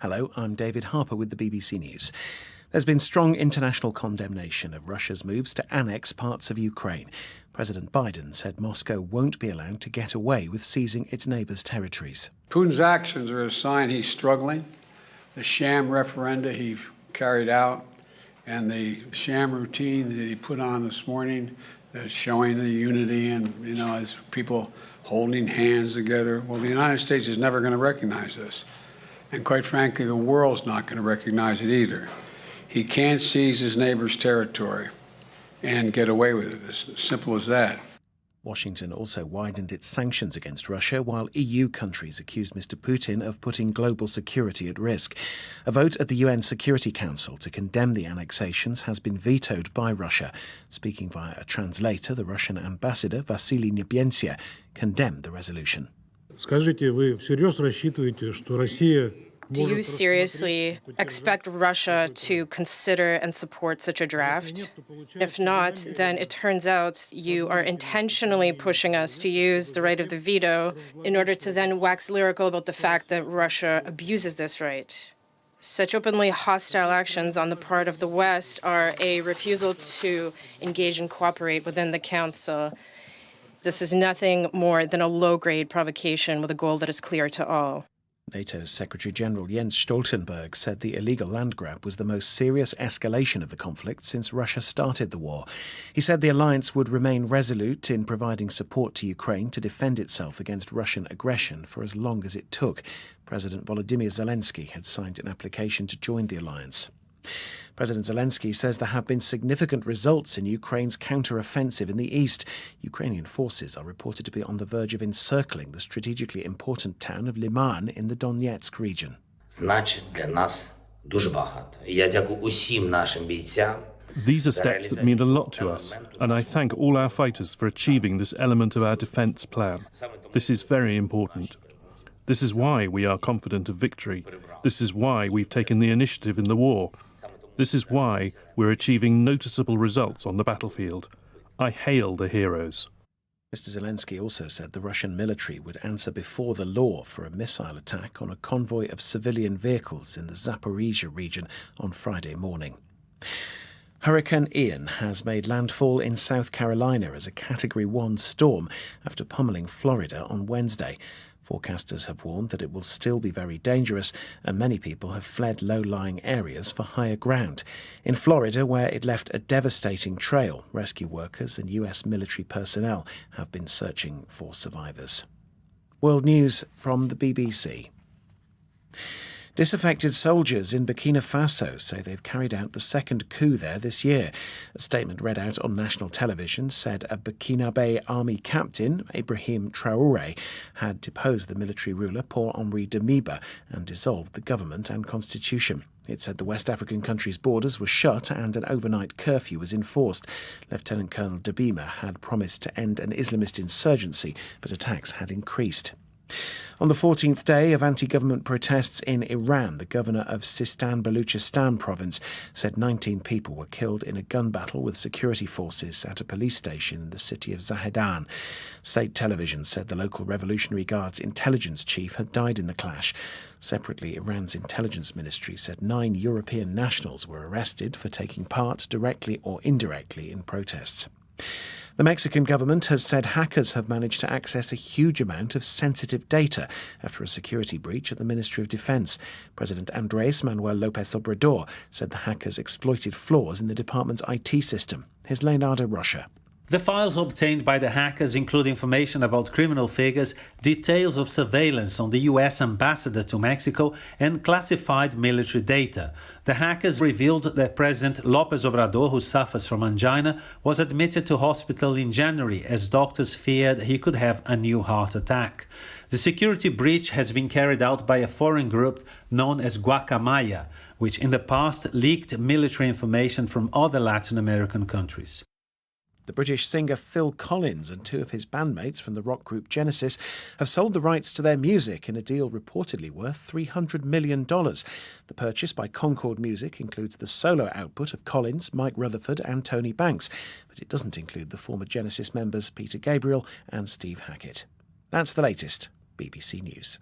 Hello, I'm David Harper with the BBC News. There's been strong international condemnation of Russia's moves to annex parts of Ukraine. President Biden said Moscow won't be allowed to get away with seizing its neighbours' territories. Putin's actions are a sign he's struggling. The sham referenda he carried out and the sham routine that he put on this morning, showing the unity and, as people holding hands together. Well, the United States is never going to recognize this. And quite frankly, the world's not going to recognize it either. He can't seize his neighbor's territory and get away with it. It's as simple as that. Washington also widened its sanctions against Russia, while EU countries accused Mr. Putin of putting global security at risk. A vote at the UN Security Council to condemn the annexations has been vetoed by Russia. Speaking via a translator, the Russian ambassador, Vasily Nebenzia, condemned the resolution. Do you seriously expect Russia to consider and support such a draft? If not, then it turns out you are intentionally pushing us to use the right of the veto in order to then wax lyrical about the fact that Russia abuses this right. Such openly hostile actions on the part of the West are a refusal to engage and cooperate within the Council. This is nothing more than a low-grade provocation with a goal that is clear to all. NATO's Secretary-General Jens Stoltenberg said the illegal land grab was the most serious escalation of the conflict since Russia started the war. He said the alliance would remain resolute in providing support to Ukraine to defend itself against Russian aggression for as long as it took. President Volodymyr Zelensky had signed an application to join the alliance. President Zelensky says there have been significant results in Ukraine's counter-offensive in the east. Ukrainian forces are reported to be on the verge of encircling the strategically important town of Liman in the Donetsk region. These are steps that mean a lot to us, and I thank all our fighters for achieving this element of our defence plan. This is very important. This is why we are confident of victory. This is why we've taken the initiative in the war. This is why we're achieving noticeable results on the battlefield. I hail the heroes. Mr. Zelensky also said the Russian military would answer before the law for a missile attack on a convoy of civilian vehicles in the Zaporizhia region on Friday morning. Hurricane Ian has made landfall in South Carolina as a Category 1 storm after pummeling Florida on Wednesday. Forecasters have warned that it will still be very dangerous, and many people have fled low-lying areas for higher ground. In Florida, where it left a devastating trail, rescue workers and US military personnel have been searching for survivors. World News from the BBC. Disaffected soldiers in Burkina Faso say they've carried out the second coup there this year. A statement read out on national television said a Burkinabe army captain, Ibrahim Traoré, had deposed the military ruler Paul-Henri Damiba and dissolved the government and constitution. It said the West African country's borders were shut and an overnight curfew was enforced. Lieutenant Colonel Damiba had promised to end an Islamist insurgency, but attacks had increased. On the 14th day of anti-government protests in Iran, the governor of Sistan-Baluchistan province said 19 people were killed in a gun battle with security forces at a police station in the city of Zahedan. State television said the local Revolutionary Guard's intelligence chief had died in the clash. Separately, Iran's intelligence ministry said 9 European nationals were arrested for taking part directly or indirectly in protests. The Mexican government has said hackers have managed to access a huge amount of sensitive data after a security breach at the Ministry of Defense. President Andrés Manuel López Obrador said the hackers exploited flaws in the department's IT system. Here's Leonardo Rocha. The files obtained by the hackers include information about criminal figures, details of surveillance on the US ambassador to Mexico, and classified military data. The hackers revealed that President López Obrador, who suffers from angina, was admitted to hospital in January as doctors feared he could have a new heart attack. The security breach has been carried out by a foreign group known as Guacamaya, which in the past leaked military information from other Latin American countries. The British singer Phil Collins and 2 of his bandmates from the rock group Genesis have sold the rights to their music in a deal reportedly worth $300 million. The purchase by Concord Music includes the solo output of Collins, Mike Rutherford and Tony Banks, but it doesn't include the former Genesis members Peter Gabriel and Steve Hackett. That's the latest. BBC News.